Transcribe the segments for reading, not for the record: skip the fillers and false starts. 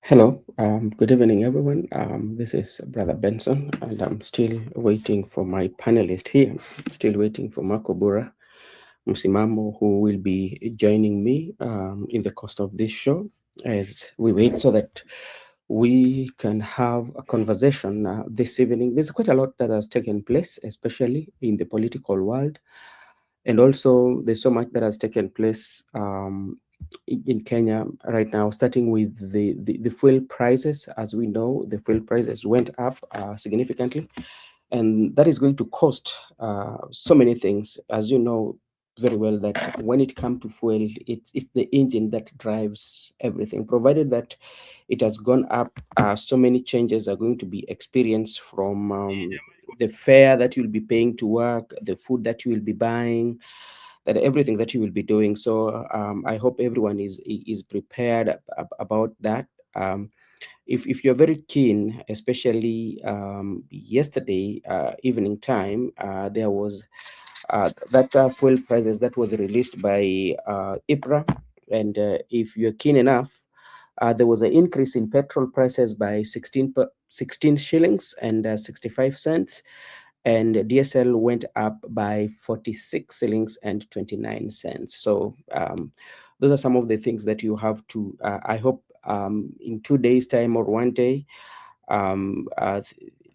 Hello, good evening, everyone. This is Brother Benson, and I'm still waiting for my panelist here. Still waiting for Marco Bura Musimamo, who will be joining me in the course of this show as we wait so that we can have a conversation this evening. There's quite a lot that has taken place, especially in the political world, and also there's so much that has taken place in Kenya right now, starting with the fuel prices. As we know, the fuel prices went up significantly, and that is going to cost so many things. As you know very well, that when it comes to fuel, it's the engine that drives everything. Provided that it has gone up, so many changes are going to be experienced from the fare that you'll be paying to work, the food that you will be buying, that everything that you will be doing. So I hope everyone is prepared about that. If you're very keen, especially yesterday evening time, there was that fuel prices that was released by IPRA, and if you're keen enough, there was an increase in petrol prices by 16 shillings and 65 cents, and DSL went up by 46 shillings and 29 cents. So those are some of the things that you have to, I hope in 2 days time or one day, um, uh,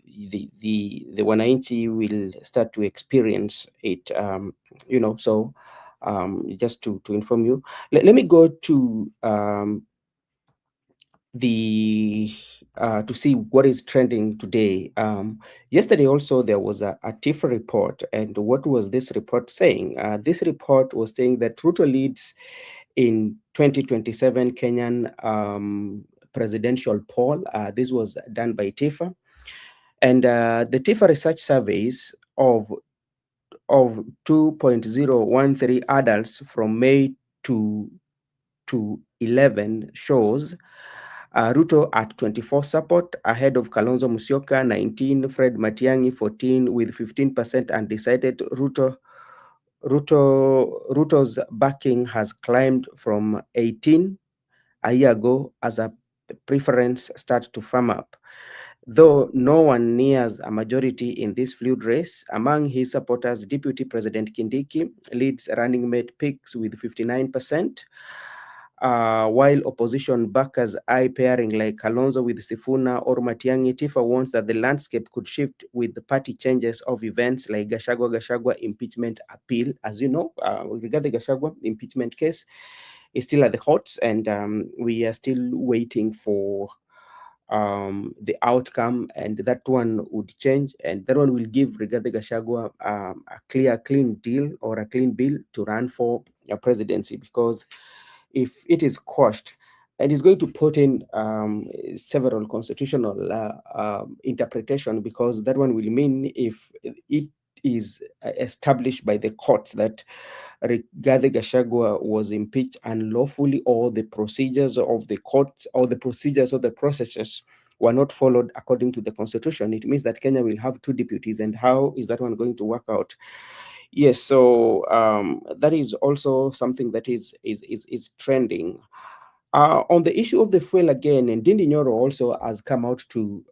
the wananchi will start to experience it, so just to inform you, let me go to the to see what is trending today. Yesterday also there was a TIFA report, and what was this report saying? This report was saying that Ruto leads in 2027 Kenyan presidential poll. This was done by TIFA, and the TIFA research surveys of 2.013 adults from May to 11 shows Ruto at 24 support, ahead of Kalonzo Musyoka 19, Fred Matiangi 14, with 15% undecided. Ruto's backing has climbed from 18 a year ago as a preference start to firm up. Though no one nears a majority in this fluid race, among his supporters, Deputy President Kindiki leads running mate picks with 59%, while opposition backers eye pairing like Kalonzo with Sifuna or Matiangi. Tifa warns that the landscape could shift with the party changes of events like Gashagwa impeachment appeal. As you know, regarding Gashagwa impeachment case is still at the courts, and we are still waiting for the outcome, and that one would change, and that one will give Rigathi Gachagua a clean deal or a clean bill to run for a presidency, because if it is quashed, and it's going to put in several constitutional interpretation, because that one will mean if it is established by the courts that Rigathi Gachagua was impeached unlawfully, or the procedures of the courts or the procedures of the processes were not followed according to the constitution, it means that Kenya will have two deputies. And how is that one going to work out? Yes, so that is also something that is trending. On the issue of the fuel again, and Dindi Nyoro also has come out to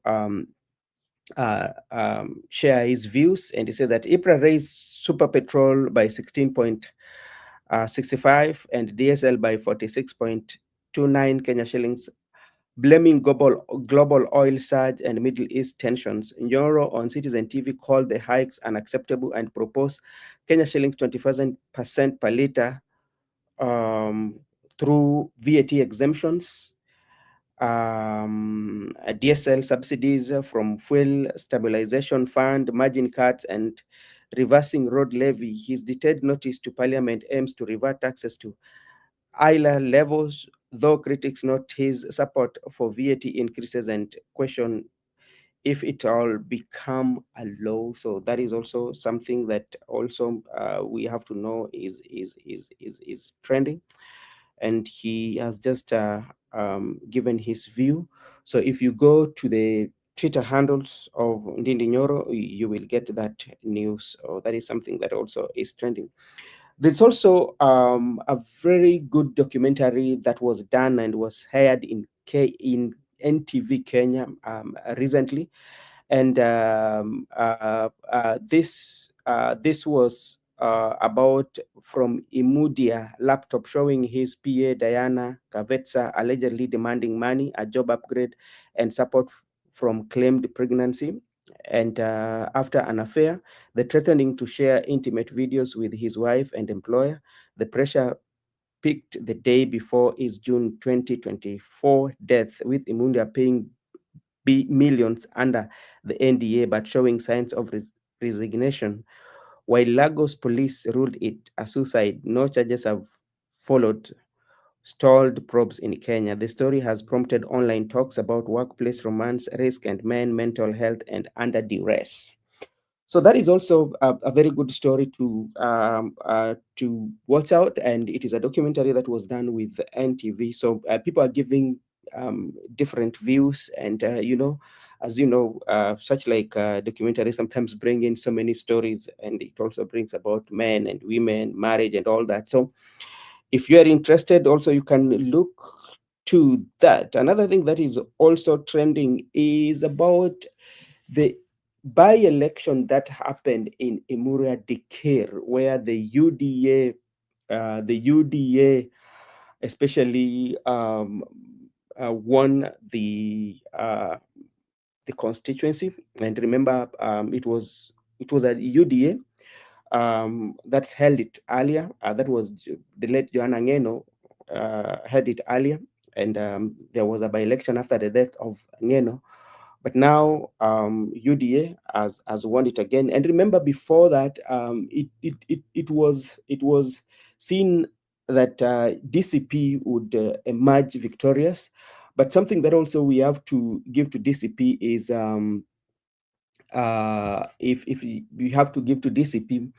share his views, and he said that IPRA raised super petrol by 16.65 and DSL by 46.29 Kenya shillings, blaming global oil surge and Middle East tensions. Nyoro on Citizen TV called the hikes unacceptable and proposed Kenya shillings 25% per liter through VAT exemptions, DSL subsidies from fuel stabilization fund, margin cuts, and reversing road levy. His detailed notice to Parliament aims to revert taxes to ILA levels, though critics note his support for VAT increases and question if it all become a law. So that is also something that also we have to know is trending, and he has just given his view. So if you go to the Twitter handles of Ndindi Nyoro, you will get that news. So that is something that also is trending. There's also a very good documentary that was done and was aired in NTV Kenya recently, and this was about from Imudia laptop, showing his PA Diana Kavetsa allegedly demanding money, a job upgrade, and support from claimed pregnancy. And after an affair, the threatening to share intimate videos with his wife and employer. The pressure peaked the day before his June 2024 death, with Imudia paying millions under the NDA but showing signs of resignation. While Lagos police ruled it a suicide, no charges have followed. Stalled probes in Kenya. The story has prompted online talks about workplace romance, risk, and men, mental health, and under duress. So that is also a very good story to watch out, and it is a documentary that was done with NTV. So people are giving different views, and as you know, such like documentaries sometimes bring in so many stories, and it also brings about men and women, marriage, and all that. So if you are interested, also you can look to that. Another thing that is also trending is about the by-election that happened in Emuria Dikir, where the UDA especially won the constituency. And remember, it was a UDA that held it earlier. That was the late Joanna Ngeno held it earlier, and there was a by-election after the death of Ngeno. But now UDA has won it again. And remember, before that, it was seen that DCP would emerge victorious. But something that also we have to give to DCP is if we have to give to DCP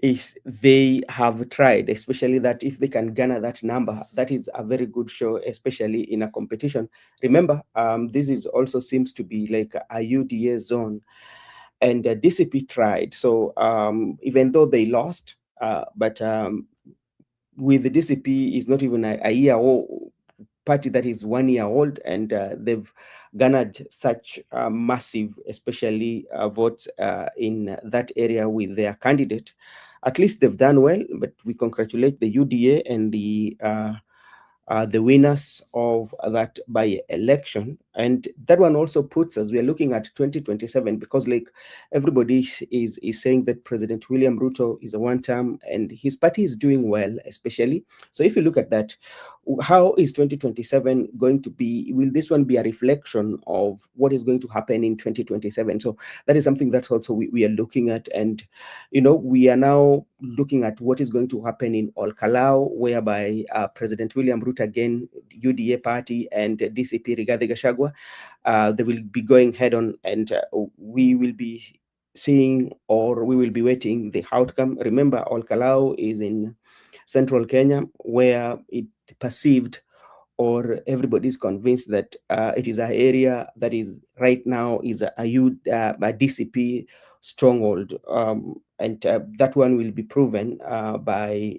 is they have tried, especially that if they can garner that number, that is a very good show, especially in a competition. Remember, this is also seems to be like a UDA zone, and DCP tried. So even though they lost, but with the DCP is not even a year old party that is 1 year old, and they've garnered such massive, especially votes in that area with their candidate. At least they've done well, but we congratulate the UDA and the winners of that by election. And that one also puts us, we are looking at 2027, because like everybody is saying that President William Ruto is a one term and his party is doing well, especially. So if you look at that, how is 2027 going to be? Will this one be a reflection of what is going to happen in 2027? So that is something that's also we are looking at. And we are now looking at what is going to happen in Olkalau, whereby President William Ruto again, UDA party, and DCP Rigathi Gachagua, they will be going head on, and we will be seeing, or we will be waiting the outcome. Remember, Olkalau is in central Kenya, where it perceived, or everybody is convinced that it is an area that is right now is a DCP stronghold, and that one will be proven by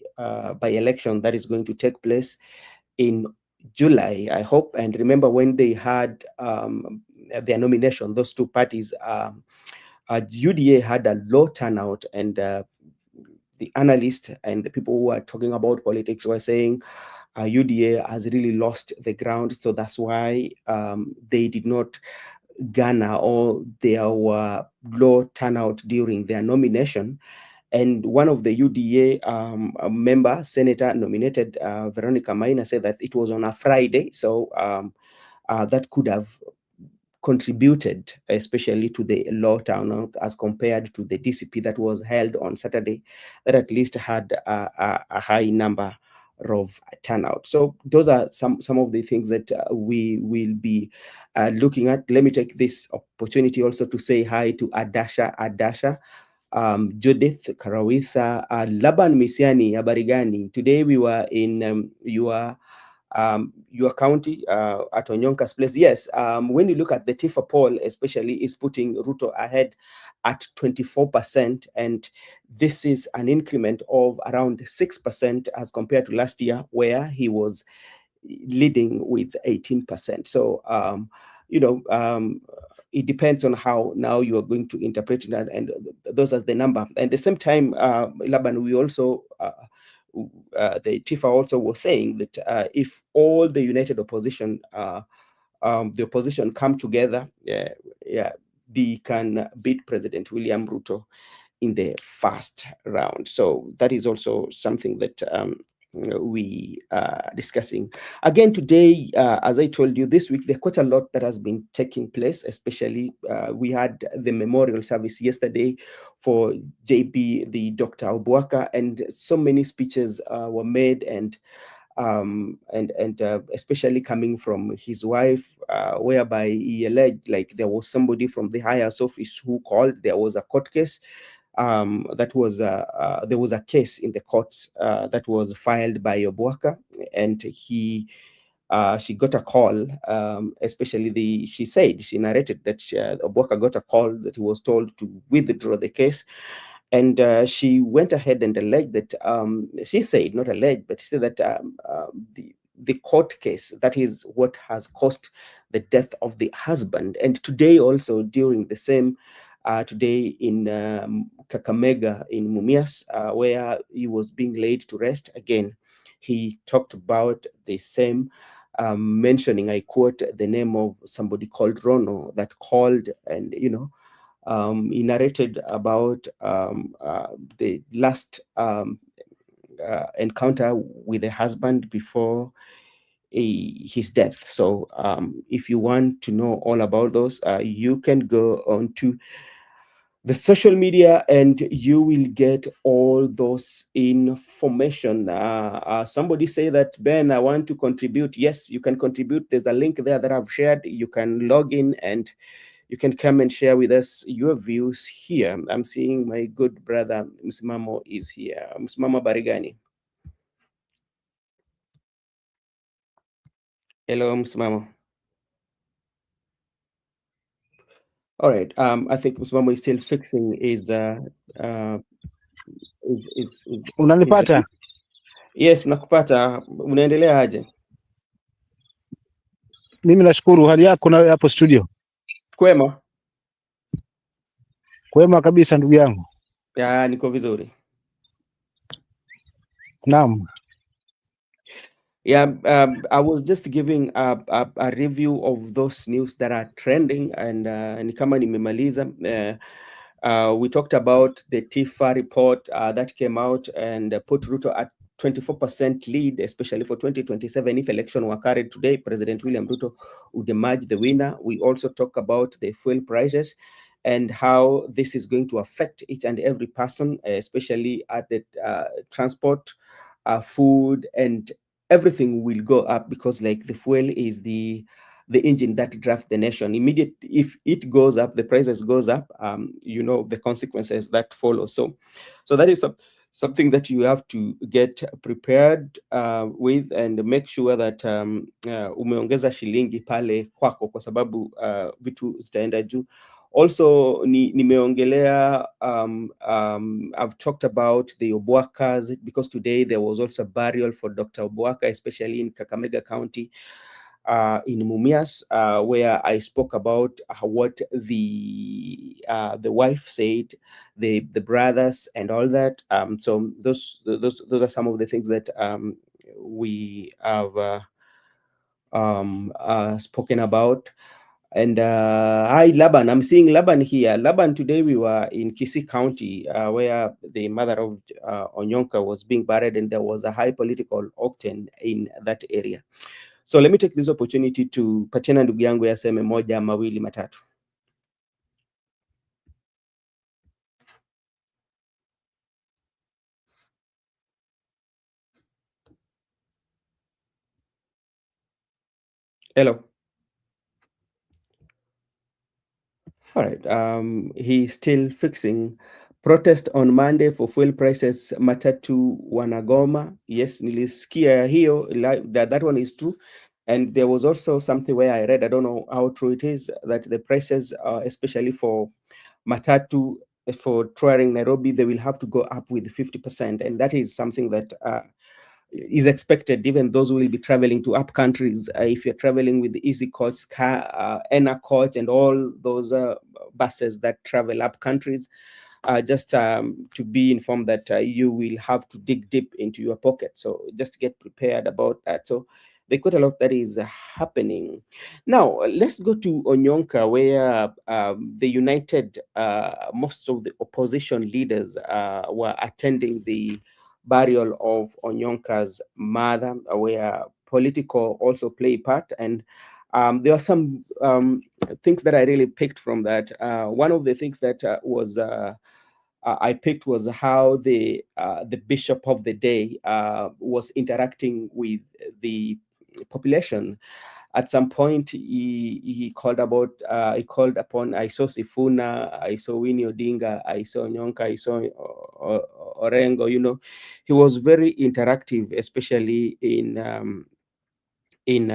election that is going to take place in July, I hope. And remember, when they had their nomination, those two parties, UDA had a low turnout, and the analysts and the people who are talking about politics were saying UDA has really lost the ground. So that's why they did not garner, or there were low turnout during their nomination. And one of the UDA member, Senator nominated Veronica Maina, said that it was on a Friday. So that could have contributed, especially to the low turnout as compared to the DCP that was held on Saturday, that at least had a high number of turnout. So those are some of the things that we will be looking at. Let me take this opportunity also to say hi to Adasha, Judith Karawitha, Laban Misiani, Abarigani. Today we were in your county at Onyonka's place. Yes, when you look at the Tifa poll, especially, is putting Ruto ahead at 24%, and this is an increment of around 6% as compared to last year, where he was leading with 18%. So, it depends on how now you are going to interpret that, and those are the number. And at the same time, Laban, we also the Tifa also was saying that if all the united opposition, the opposition come together, they can beat President William Ruto in the first round. So that is also something that we are discussing. Again, today, as I told you, this week, there's quite a lot that has been taking place, especially we had the memorial service yesterday for JB, the Dr. Obuaka, and so many speeches were made, and especially coming from his wife, whereby he alleged like there was somebody from the highest office who called. There was a court case. There was a case in the courts that was filed by Obuaka, and she got a call. Especially she narrated that Obuaka got a call that he was told to withdraw the case. And she went ahead and alleged that, she said, not alleged, but she said that the court case, that is what has caused the death of the husband. And today also, during the same, today in Kakamega, in Mumias, where he was being laid to rest, again, he talked about the same, mentioning, I quote, the name of somebody called Rono that called, and, he narrated about the last encounter with the husband before his death. So if you want to know all about those, you can go on to the social media and you will get all those information. Somebody say that, Ben, I want to contribute. Yes, you can contribute. There's a link there that I've shared. You can log in and you can come and share with us your views here. I'm seeing my good brother Msimamo is here. Msimamo Barigani. Hello, Msimamo. All right. I think Msimamo is still fixing his Unanipata? Yes, nakupata. Unaendelea aje? Mimi nashukuru. Hali yako nawe hapo studio? Kwema. Kwema kabisa ndugu yangu. Ya, niko vizuri. Naam. Yeah, I was just giving a review of those news that are trending, and ni kama nimemaliza. We talked about the TIFA report that came out and put Ruto at 24% lead, especially for 2027. If election were carried today, President William Ruto would emerge the winner. We also talk about the fuel prices and how this is going to affect each and every person, especially at the transport, food, and everything will go up, because like the fuel is the engine that drives the nation. If it goes up, the prices goes up, the consequences that follow. So that is something that you have to get prepared with, and make sure that umeongeza shilingi pale kwako, kwa sababu vitu zitaenda juu. Also, nimeongelea, I've talked about the Obuakas, because today there was also a burial for Dr. Obuaka, especially in Kakamega County, in Mumias, where I spoke about what the wife said, the brothers and all that. So those are some of the things that we have spoken about. And hi, Laban. I'm seeing Laban here. Laban, today we were in Kisii County, where the mother of Onyonka was being buried, and there was a high political octane in that area. So let me take this opportunity to patiana ndugu yangu yaseme moja mawili matatu. Hello. All right. He's still fixing. Protest on Monday for fuel prices, matatu wanagoma. Yes, nilisikia hiyo, that one is true. And there was also something where I read, I don't know how true it is, that the prices, especially for matatu, for touring Nairobi, they will have to go up with 50%. And that is something that is expected, even those who will be traveling to up countries. If you're traveling with the Easy Coach, Enna Coach, and all those buses that travel up countries, just to be informed that you will have to dig deep into your pocket. So just get prepared about that. So there's quite a lot that is happening. Now, let's go to Onyonka, where the united, most of the opposition leaders were attending the burial of Onyonka's mother, where political also play part. And there are some things that I really picked from that. One of the things that I picked was how the bishop of the day was interacting with the population. At some point, he called about he called upon. I saw Sifuna, I saw Winnie Odinga, I saw Onyonka, I saw Orengo. He was very interactive, especially in his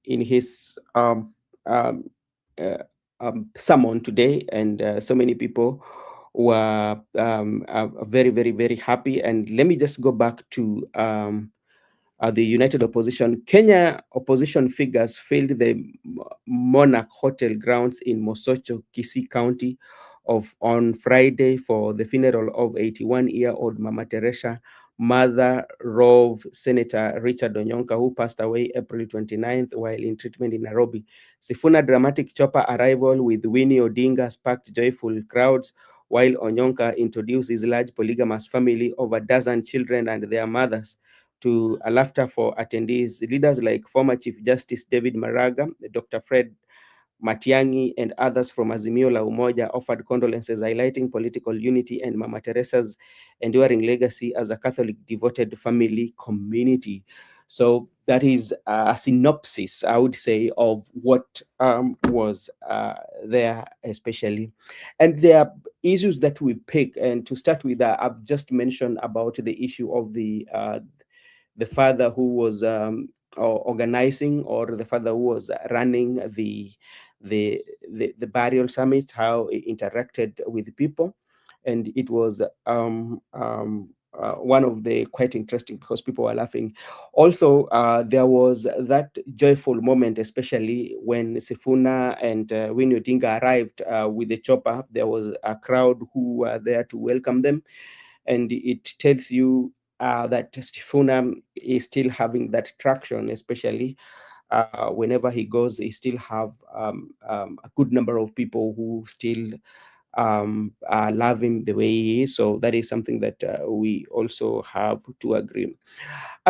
in his uh, sermon today, and so many people were very, very, very happy. And let me just go back to the United Opposition. Kenya opposition figures filled the Monarch Hotel grounds in Mosocho, Kisii County on Friday for the funeral of 81-year-old Mama Teresa, mother of Senator Richard Onyonka, who passed away April 29th while in treatment in Nairobi. Sifuna dramatic chopper arrival with Winnie Odinga sparked joyful crowds, while Onyonka introduced his large polygamous family of a dozen children and their mothers to a laughter for attendees. Leaders like former Chief Justice David Maraga, Dr. Fred Matiangi, and others from Azimio la Umoja offered condolences, highlighting political unity and Mama Teresa's enduring legacy as a Catholic devoted family community. So that is a synopsis, I would say, of what was there, especially. And there are issues that we pick. And to start with, I've just mentioned about the issue of the father who was organizing, or the father who was running the burial summit, how it interacted with people. And it was one of the quite interesting, because people were laughing. Also, there was that joyful moment, especially when Sifuna and Winnie Odinga arrived with the chopper. There was a crowd who were there to welcome them, and it tells you that Sifuna is still having that traction, especially whenever he goes. He still have a good number of people who still love him the way he is. So that is something that we also have to agree.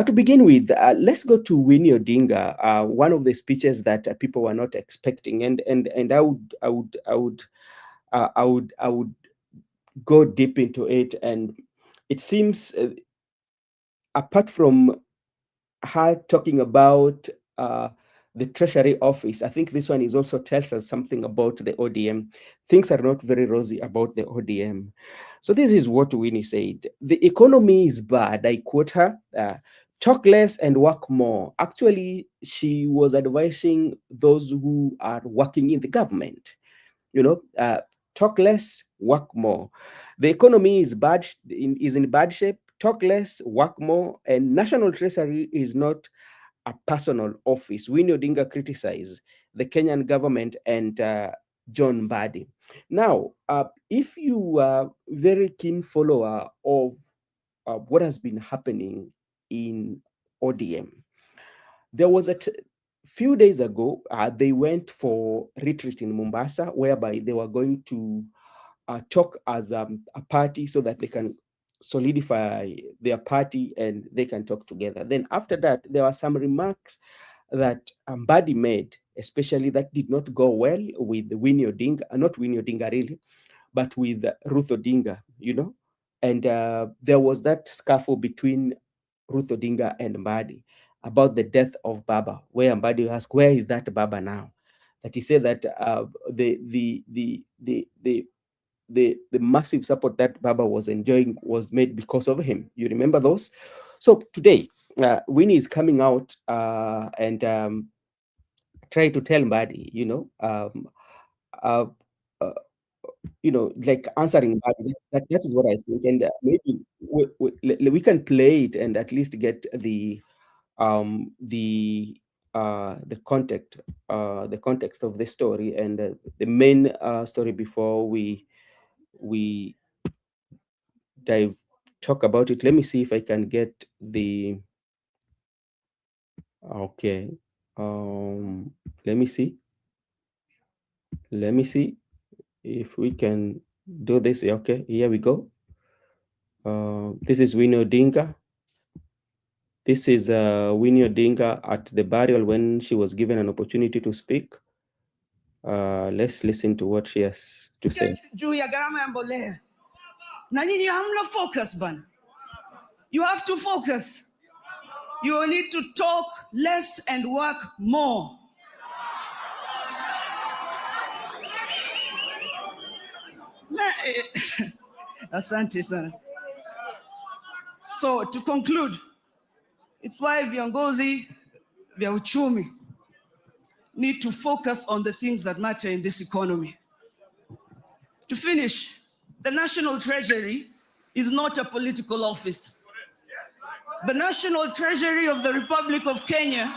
To begin with, let's go to Winnie Odinga. One of the speeches that people were not expecting, and I would go deep into it. And it seems, apart from her talking about the Treasury Office, I think this one is also tells us something about the ODM. Things are not very rosy about the ODM. So this is what Winnie said. The economy is bad. I quote her. Talk less and work more. Actually, she was advising those who are working in the government. You know, talk less, work more. The economy is is in bad shape. Talk less, work more. And National Treasury is not a personal office. Winnie Odinga criticized the Kenyan government and John Mbadi. Now, if you are very keen follower of what has been happening in ODM, there was a few days ago, they went for retreat in Mombasa, whereby they were going to talk as a party, so that they can solidify their party and they can talk together. Then after that, there were some remarks that Mbadi made, especially that did not go well with Winnie Odinga, not Winnie Odinga really, but with Ruth Odinga, and there was that scuffle between Ruth Odinga and Mbadi about the death of Baba, where Mbadi asked, "Where is that Baba now?" That he said that the massive support that Baba was enjoying was made because of him. You remember those? So today, Winnie is coming out and try to tell Mbadi, uh, uh, like answering back. That is what I think, and maybe we can play it and at least get um the the context of the story and the main story before we dive talk about it. Let me see if I can get the okay. Let me see. Let me see if we can do this. Okay, here we go. This is Winnie Odinga. This is Winnie Odinga at the burial when she was given an opportunity to speak. Let's listen to what she has to say. Focus, ban. You have to focus. You need to talk less and work more. Asante sana. So to conclude, it's why viongozi vya uchumi need to focus on the things that matter in this economy. To finish, the National Treasury is not a political office. The National Treasury of the Republic of Kenya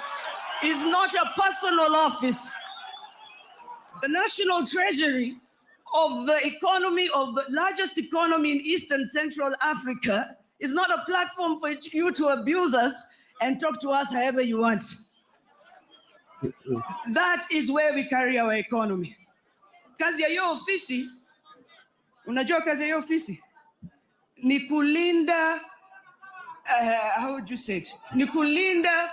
is not a personal office. The National Treasury of the economy of the largest economy in East and Central Africa is not a platform for you to abuse us and talk to us however you want. That is where we carry our economy. Kazi ya hiyo ofisi, unajua kazi ya hiyo ofisi? Ni kulinda, how would you say it? Ni kulinda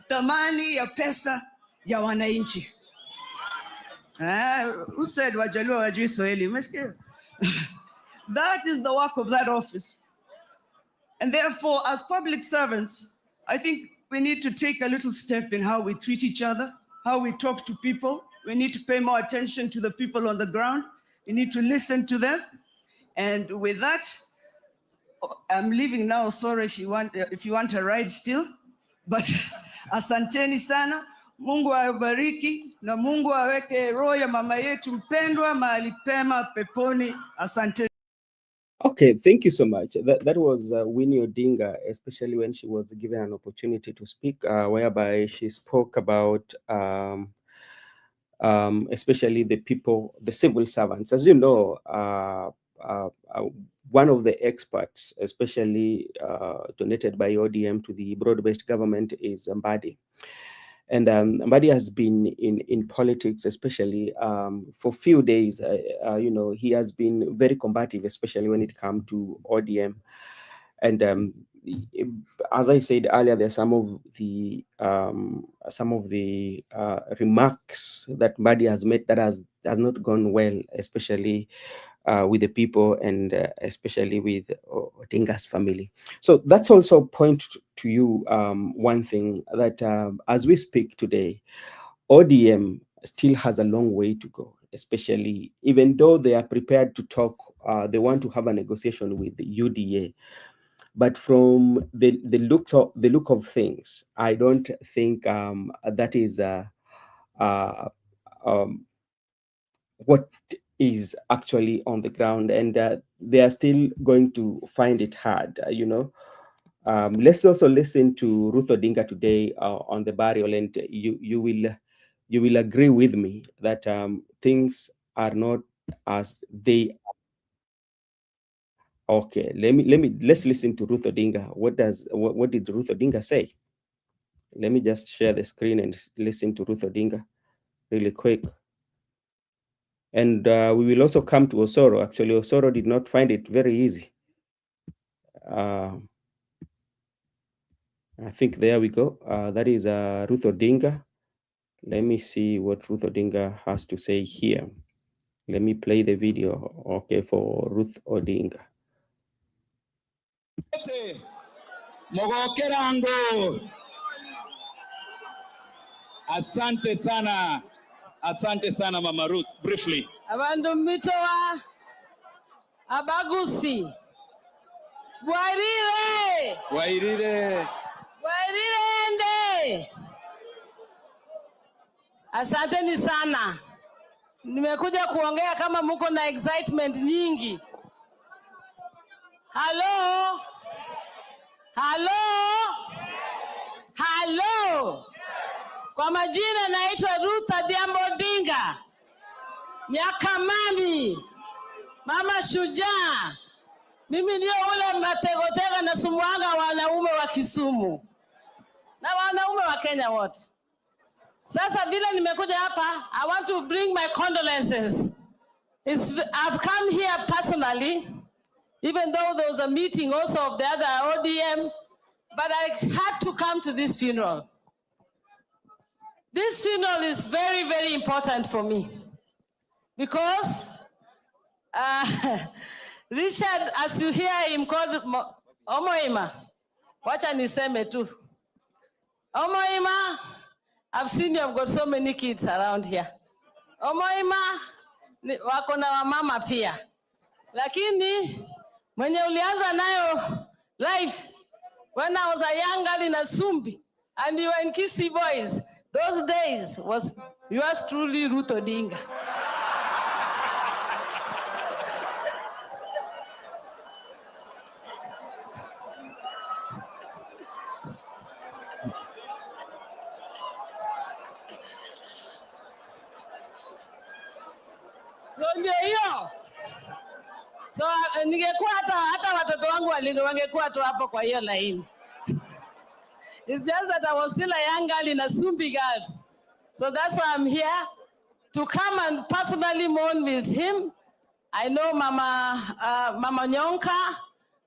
thamani ya pesa ya wananchi. Who said wajaluo wajui Swahili? That is the work of that office. And therefore, as public servants, I think we need to take a little step in how we treat each other, how we talk to people. We need to pay more attention to the people on the ground. We need to listen to them. And with that, I'm leaving now. Sorry if you want a ride still, but asanteni sana. Mungu awabariki na Mungu aweke roho ya mama yetu mpendwa mahali pema peponi. Asante. Okay, thank you so much. That was Winnie Odinga, especially when she was given an opportunity to speak, whereby she spoke about especially the people, the civil servants. As you know, one of the experts, especially donated by ODM to the broad-based government, is Mbadi. And Mbadi has been in politics, especially for few days. He has been very combative, especially when it comes to ODM. And as I said earlier, there are some of the remarks that Mbadi has made that has not gone well, especially with the people and especially with Odinga's family. So that's also point to you one thing that as we speak today, ODM still has a long way to go, especially even though they are prepared to talk, they want to have a negotiation with the UDA. But from the look of things, I don't think that is what is actually on the ground, and they are still going to find it hard. Let's also listen to Ruth Odinga today on the burial, and you will agree with me that things are not as they. Okay, let's listen to Ruth Odinga. What did Ruth Odinga say? Let me just share the screen and listen to Ruth Odinga really quick. And we will also come to Osoro. Actually, Osoro did not find it very easy. I think there we go. That is Ruth Odinga. Let me see what Ruth Odinga has to say here. Let me play the video, okay, for Ruth Odinga. Mogokerango. Asante sana. Asante sana Mama Ruth. Briefly. Abandu mitoa abagusi. Wairire. Wairire. Wairire ende. Asanteni sana. Nimekuja kuongea kama mko na excitement nyingi. Hello? Hello? Hello? Kwa majina naitwa Ruth Adhiambo Odinga. Nyakamani. Mama shujaa. Mimi ndio ule mnategotega na sumuanga wanaume wa Kisumu. Na wanaume wa Kenya wote. Sasa vile nimekuja hapa, I want to bring my condolences. I've come here personally, even though there was a meeting also of the other ODM, but I had to come to this funeral. This funeral is very, very important for me because Richard, as you hear him called Omoima, wacha niseme tu. Omoima, I've seen you have got so many kids around here. Omoima, wako na wamama pia. Lakini, mwenye ulianza nayo life, when I was a young girl in Asumbi, and you were in Kisii Boys, those days was yours truly, Ruth Odinga. Ndio hiyo. So ningekuwa hata watoto wangu wangekuwa tu hapo kwa hiyo laini. It's just that I was still a young girl in Asumbi Girls. So that's why I'm here to come and personally mourn with him. I know Mama Onyonka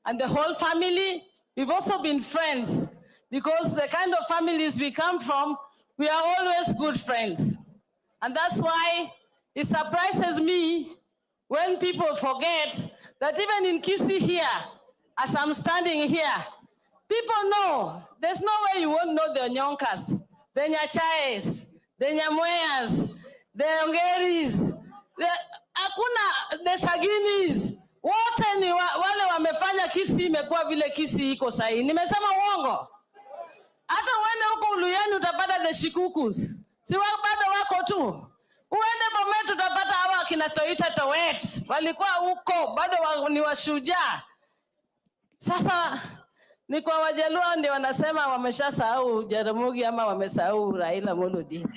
and the whole family. We've also been friends because the kind of families we come from, we are always good friends. And that's why it surprises me when people forget that even in Kisii here, as I'm standing here, people know. There's no way you won't know the Onyonkas, the Nyachayes, the Nyamweyas, the Ongeris, the Saginis. Wote ni wale wamefanya Kisii imekuwa vile Kisii iko sahi. Nimesema uongo? Hata uende huko Uluyani utapata the Shikukus. Si bado wako tu. Uende Bomet utapata hawa kina Toita Towet. Walikuwa huko, bado ni washujaa. Sasa ni kwa Wajaluo ndio wanasema wameshasahau Jaramogi ama wamesahau Raila Amolo Odinga.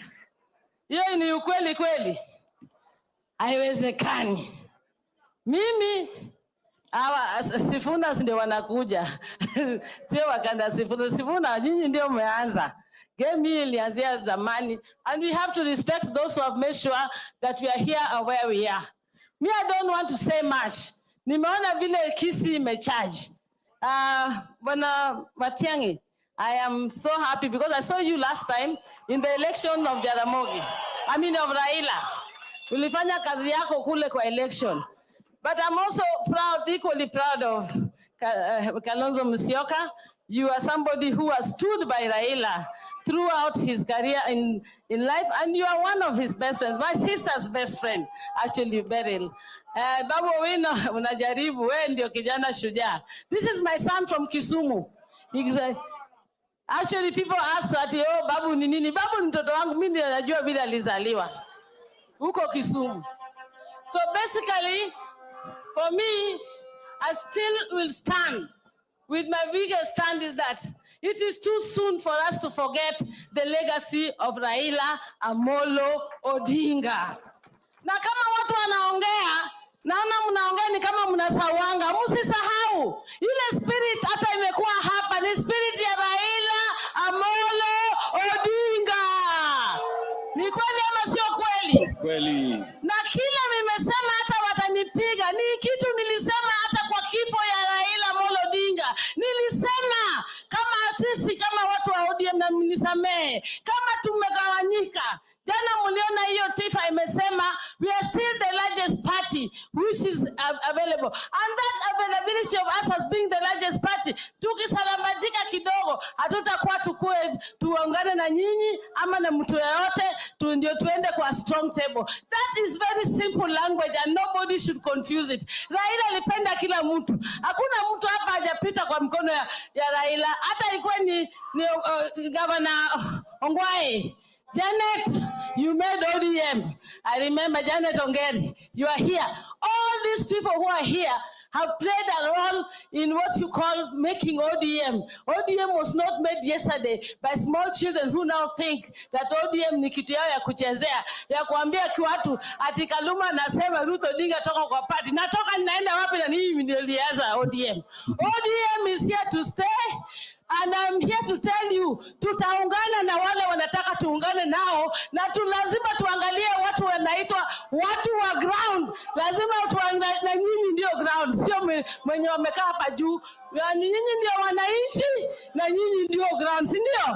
Hiyo ni ukweli kweli? Haiwezekani. Mimi hawa Sifuna ndio wanakuja. Sio wakanda Sifuna nyinyi ndio mmeanza. Game hii ilianzia zamani, and we have to respect those who have made sure that we are here and where we are. Me, I don't want to say much. Nimeona vile Kisii imecharge. Bwana Matiangi, I am so happy because I saw you last time in the election of Jaramogi. I mean of Raila. Ulifanya kazi yako kule kwa election. But I'm also proud, equally proud of Kalonzo Musyoka. You are somebody who has stood by Raila throughout his career in life, and you are one of his best friends. My sister's best friend, actually, Beryl. Babu, unajaribu, wewe ndio kijana shujaa. This is my son from Kisumu. Actually, people ask that, oh, Babu ni nini? Babu ni mtoto wangu, mimi ndio najua vile alizaliwa. Huko Kisumu. So basically, for me, I still will stand. With my biggest stand is that it is too soon for us to forget the legacy of Raila Amolo Odinga. Na kama watu wanaongea, naona mnaongea ni kama mnasawanga, msisahau. Ile spirit hata imekuwa hapa, ni spirit ya Raila Amolo Odinga. Ni kweli ama sio kweli? Kweli. Na kila nimesema hata watanipiga, ni kitu nilisema hata kwa kifo ya Raila Amolo Odinga. Nilisema kama sisi kama watu wa ODM na mnisamehe, kama tumegawanyika. Jana mliona hiyo tifa imesema we are still the largest party which is available, and that availability of us as being the largest party, tukisarambajika kidogo hatutakuwa tuungane na nyinyi ama na mtu yeyote, ndio tuende kwa strong table. That is very simple language and nobody should confuse it. Raila alipenda kila mtu. Hakuna mtu hapa hajapita kwa mkono ya Raila. Hata ilikuwa ni Governor Ongwae, Janet, you made ODM. I remember Janet Ongeri, you are here. All these people who are here have played a role in what you call making ODM. ODM was not made yesterday by small children who now think that ODM ni kitu yao ya kuchezea, ya kuambia kiwatu ati Kaluma nasema Ruth Odinga toka kwa party. Natoka ninaenda wapi na nini nilianza ODM? ODM is here to stay. And I'm here to tell you, tutaungana na wale wanataka tuungane nao, na lazima tuangalie watu wanaitwa watu wa ground. Lazima tuangalie na nyinyi ndio ground, sio mwenye wamekaa hapa juu. Nyinyi ndio wananchi na nyinyi ndio ground, si ndio?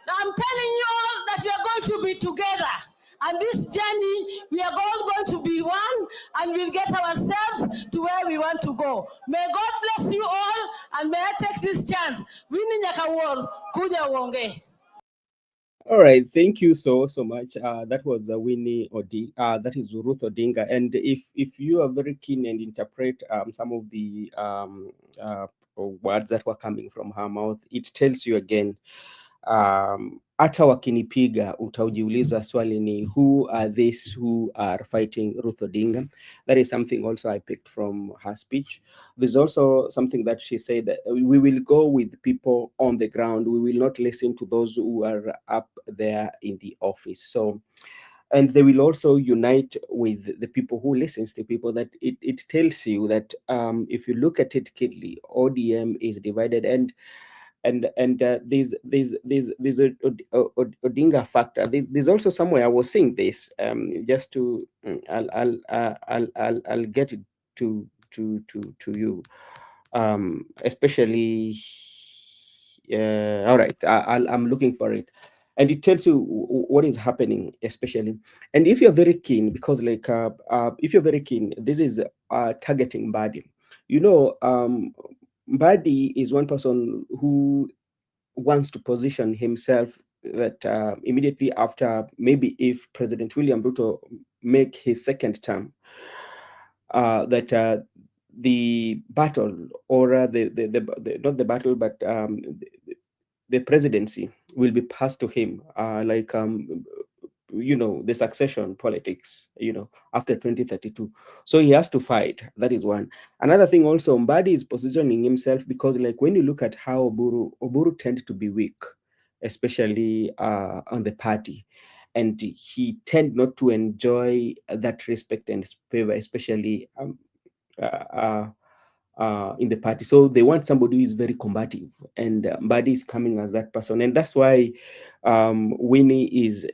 I'm telling you all that we are going to be together. And this journey, we are all going to be one, and we'll get ourselves to where we want to go. May God bless you all, and may I take this chance. Winnie Nyakawol, kuja uonge. All right, thank you so much. That was Winnie Odinga. That is Ruth Odinga. And if you are very keen and interpret some of the words that were coming from her mouth, it tells you again. Hata wakinipiga utaujiuliza swali ni who are these who are fighting Ruth Odinga. That is something also I picked from her speech. There's also something that she said that we will go with people on the ground. We will not listen to those who are up there in the office. So, and they will also unite with the people who listens to people. That it tells you that if you look at it keenly, ODM is divided, and there's a Odinga factor. There's also somewhere I was saying this just to I'll get it to you, especially all right, I'm looking for it, and it tells you what is happening, especially. And if you're very keen, because like if you're very keen, this is targeting Mbadi. You know, Mbadi is one person who wants to position himself that immediately after, maybe if President William Ruto make his second term, that the battle, or the not the battle, but the presidency will be passed to him, like you know, the succession politics, you know, after 2032. So he has to fight. That is one. Another thing also, Mbadi is positioning himself because, like, when you look at how Oburu tend to be weak, especially on the party, and he tend not to enjoy that respect and favor, especially in the party. So they want somebody who is very combative, and Mbadi is coming as that person. And that's why Winnie is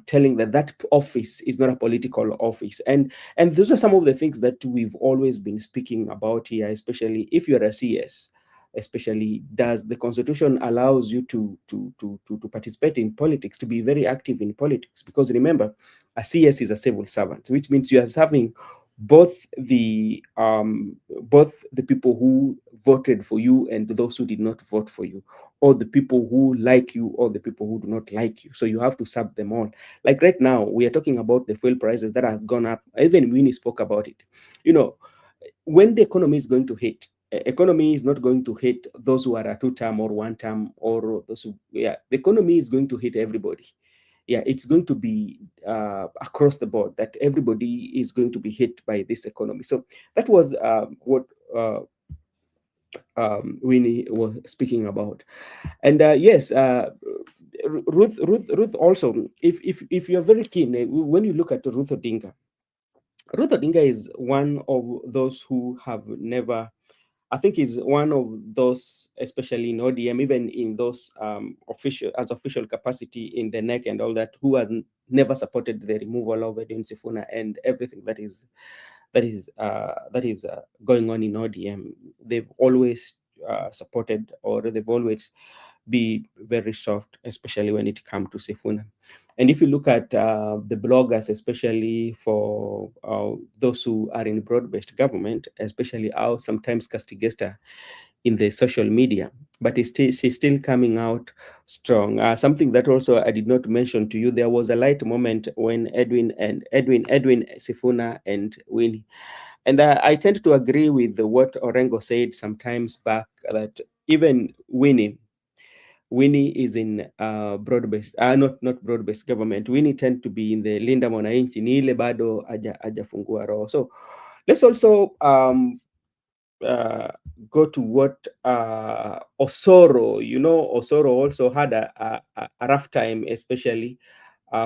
telling that office is not a political office. And those are some of the things that we've always been speaking about here, especially if you're a CS. Especially, does the constitution allows you to participate in politics, to be very active in politics? Because remember, a CS is a civil servant, which means you are serving both the people who voted for you and those who did not vote for you, or the people who like you or the people who do not like you. So you have to serve them all. Like right now, we are talking about the fuel prices that has gone up. Even Winnie spoke about it. You know, when the economy is going to hit, economy is not going to hit those who are a 2-term or 1-term, or those who, the economy is going to hit everybody. It's going to be across the board, that everybody is going to be hit by this economy. So that was what Winnie was speaking about. And yes, Ruth also, if you're very keen, when you look at Ruth Odinga is one of those who have never, I think is one of those, especially in ODM, even in those official capacity in the NEC and all that, who has never supported the removal of Sifuna and everything that is going on in ODM. They've always supported, or they've always be very soft, especially when it comes to Sifuna. And if you look at the bloggers, especially for those who are in broad-based government, especially our sometimes castigesta in the social media, but she's still coming out strong. Something that also I did not mention to you, there was a light moment when Edwin, Sifuna, and Winnie. And I tend to agree with what Orengo said sometimes back, that even Winnie Winnie is in broad-based, not broad-based government. Winnie tend to be in the Linda Mwananchi, ni ile bado hajafungua roho. So let's also go to what Osoro, Osoro also had a rough time, especially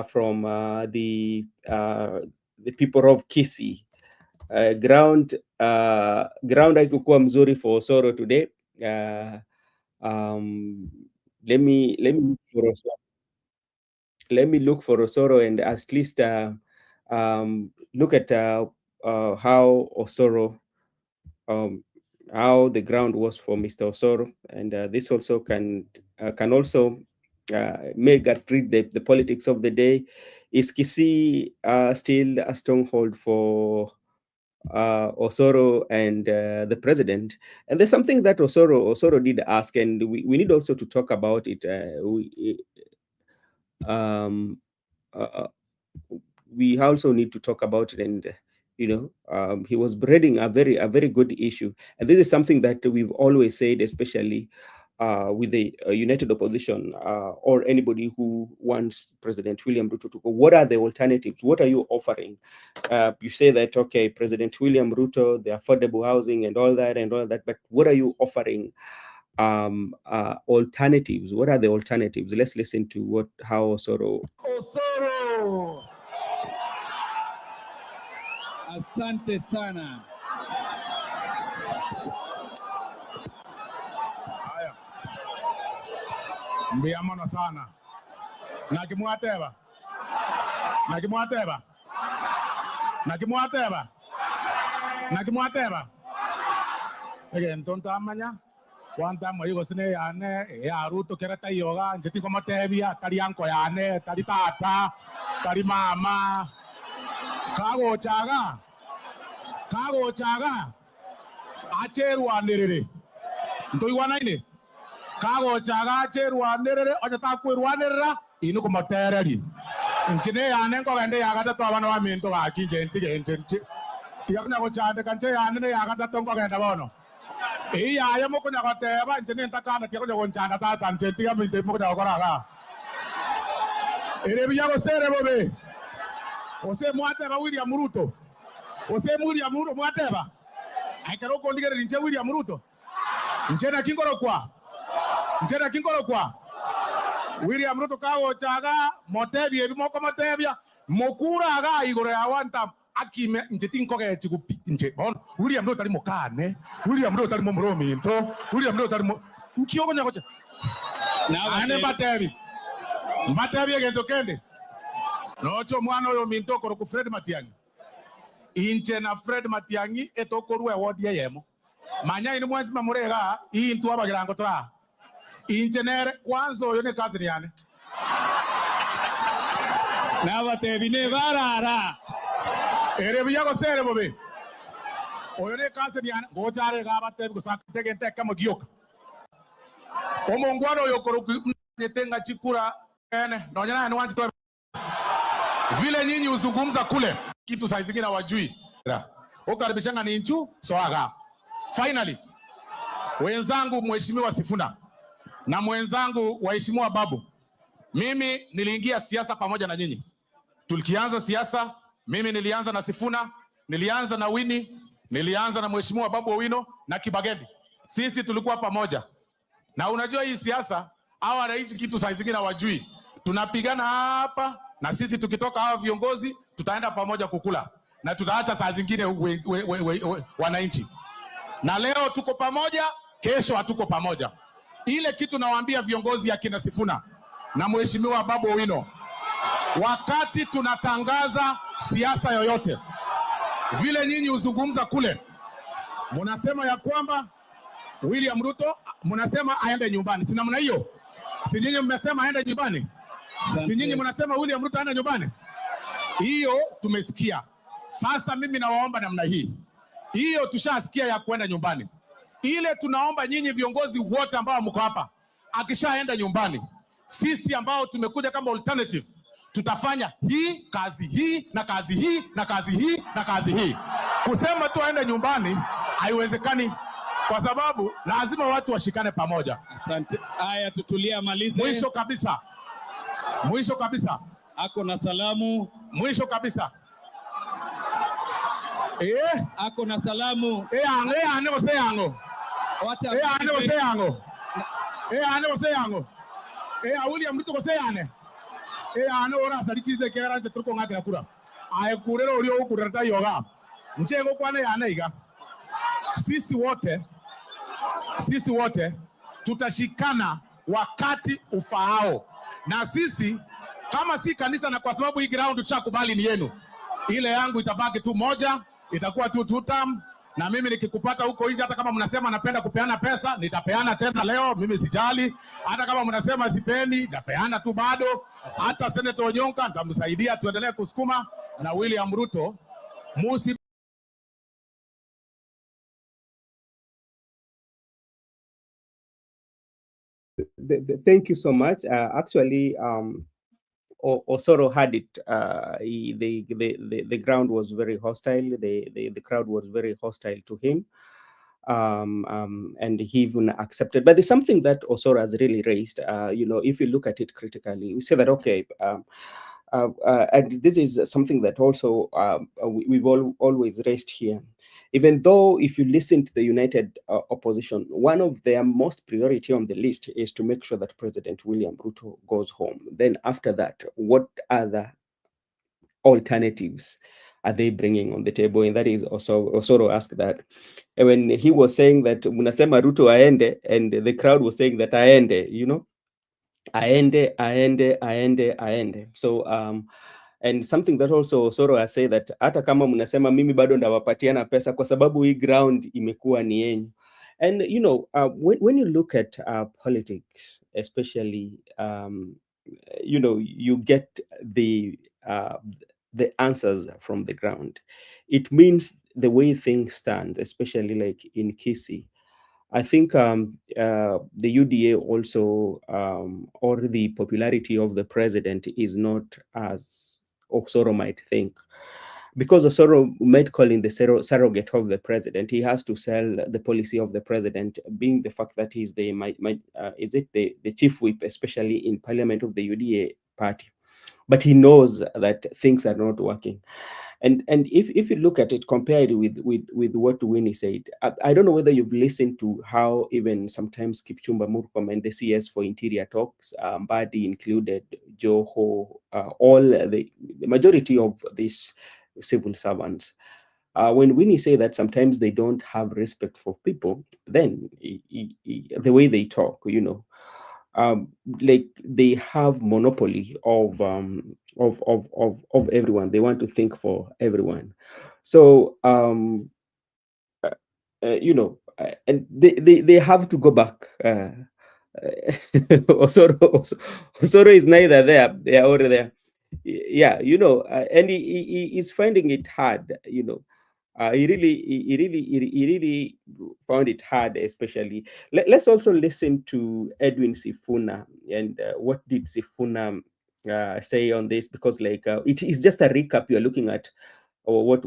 from the people of Kisii. Ground haikukuwa mzuri for Osoro today. Let me look for Osoro and at least look at how Osoro, how the ground was for Mr. Osoro, and this also can also make us treat the politics of the day. Is Kisii still a stronghold for Osoro and the president? And there's something that Osoro did ask, and we need also to talk about it. We also need to talk about it, and he was breeding a very good issue, and this is something that we've always said, especially with the united opposition or anybody who wants President William Ruto to go. What are the alternatives? What are you offering? You say that, okay, President William Ruto, the affordable housing and all that, but what are you offering? Alternatives. What are the alternatives? Let's listen to how Osoro. Asante sana. Haya. Mbiamana sana. Nakimwateba. Again, don't amanya. One time you was ne ane ya Ruto kereta yoga njeti koma tebia tari anko yane tari tata tari mama kago chaga acheru anderere ntoi wana ine kago chaga acheru anderere onyata kweru anderera inu koma tereri njene yane ko gende yaga to abana wa minto ga kinjenti genjenti tiakna ko chande kanche yane ne yaga to ko genda bono iya mo kunya ko teba njene ntakana tiako ko chanda tata njenti ga minte mo ko raga ere biya ko sere bobe ose mwateba William Ruto mwateba aikaro ko ndigere nje William Ruto njena kingoro kwa William Ruto kawo chaga motebi ebi moko motebia mokura ga igoro ya wanta akime njeti nkoge chikupi nje William Ruto tari mokane William Ruto tari momrominto William Ruto tari nkiogo nyakocha na ane batebi egento kende nocho mwana oyo minto koro ku Fred Matiangi inche na Fred Matiangi etokorwe wodi yemo manya ini mwezi mamurega intu abagirango tra inche nere kwanzo oyo ne kazi yani na batebi ne barara ere biyago sere bobe oyo ne kazi yani gojare ga batebi ko sakutege nteka mogioka omongwano oyo koro ku netenga chikura ene ndonyana ni wanchi to vile nyinyi uzungumza kule kitu saa zingine hawajui. Ukaribishanga ni nchu soaga. Finally, wenzangu mheshimiwa Sifuna na mwenzangu waheshimiwa Babu, mimi niliingia siasa pamoja na nyinyi. Tulikianza siasa, mimi nilianza na Sifuna, nilianza na Winnie, nilianza na mheshimiwa Babu Owino na Kibagedi. Sisi tulikuwa pamoja. Na unajua hii siasa hawa wananchi kitu saa zingine hawajui. Tunapigana hapa na sisi tukitoka hawa viongozi tutaenda pamoja kukula na tutaacha saa zingine wananchi. Na leo tuko pamoja, kesho hatuko pamoja. Ile kitu nawaambia viongozi ya kina Sifuna na mheshimiwa Babu Owino, wakati tunatangaza siasa yoyote, vile nyinyi uzungumza kule, mnasema ya kwamba William Ruto mnasema aende nyumbani. Si namna hiyo? Si nyinyi mmesema aende nyumbani? Si nyinyi mnasema William Ruto aende nyumbani? Hiyo tumesikia. Sasa mimi nawaomba namna hii. Hiyo tushasikia ya kwenda nyumbani. Ile tunaomba nyinyi viongozi wote ambao mko hapa, akishaenda nyumbani, sisi ambao tumekuja kama alternative, tutafanya hii kazi hii na kazi hii na kazi hii na kazi hii. Kusema tu aende nyumbani haiwezekani. kwa sababu lazima watu washikane pamoja. Asante. Haya, tutulia, malize. Mwisho kabisa. Ako na salamu. Mwisho kabisa. Ako na salamu. Ane oseyango. Wacha. Ane oseyango. Ane oseyango. William Ruto oseyane. Ane ora salichize kera nje tuko ngakira kura. Kurero ulio ukurata yoga. Njengo kwane yana iga. Sisi wote tutashikana wakati ufaao. Na sisi kama si kanisa, na kwa sababu hii ground tushakubali ni yenu, ile yangu itabaki tu moja, itakuwa tu tutam. Na mimi nikikupata huko nje, hata kama mnasema napenda kupeana pesa, nitapeana tena leo, mimi sijali. Hata kama mnasema sipendi, nitapeana tu bado. Hata Senator Onyonka nitamsaidia, tuendelee kusukuma. Na William Ruto musi Thank you so much. Actually, Osoro had it. The ground was very hostile. The crowd was very hostile to him, and he even accepted. But there's something that Osoro has really raised. If you look at it critically, we say that okay. And this is something that also we've always raised here. Even though if you listen to the United Opposition, one of their most priority on the list is to make sure that President William Ruto goes home. Then after that, what other alternatives are they bringing on the table? And that is also Osoro asked that. And when he was saying that Munasema Ruto aende, and the crowd was saying that aende, aende. So and something that also Osoro has said that hata kama mnasema mimi bado ndawapatiana pesa kwa sababu hii ground imekuwa ni yenyu. And when you look at politics, especially you get the answers from the ground. It means the way things stand, especially like in Kisii. I think the UDA also, or the popularity of the president is not as Osoro might think. Because Osoro might call in the surrogate of the president, he has to sell the policy of the president, being the fact that he's the chief whip, especially in parliament of the UDA party. But he knows that things are not working. And if you look at it, compared with what Winnie said, I don't know whether you've listened to how even sometimes Kipchumba Murkomen and the CS for Interior talks, Mbadi included, Joho, all the majority of these civil servants. When Winnie say that sometimes they don't have respect for people, then the way they talk, like they have monopoly of everyone. They want to think for everyone. So and they have to go back. Osoro is neither there, they are already there. Yeah, and he is finding it hard, He really found it hard, especially. Let's also listen to Edwin Sifuna, and what did Sifuna say on this, because it is just a recap. You're looking at what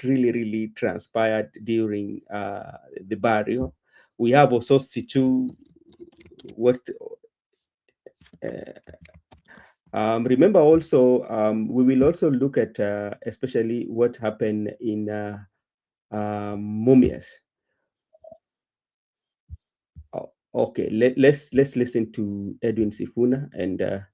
really transpired during the barrio. We have also Situ, remember also, we will also look at especially what happened in Mumias. Okay, let's listen to Edwin Sifuna and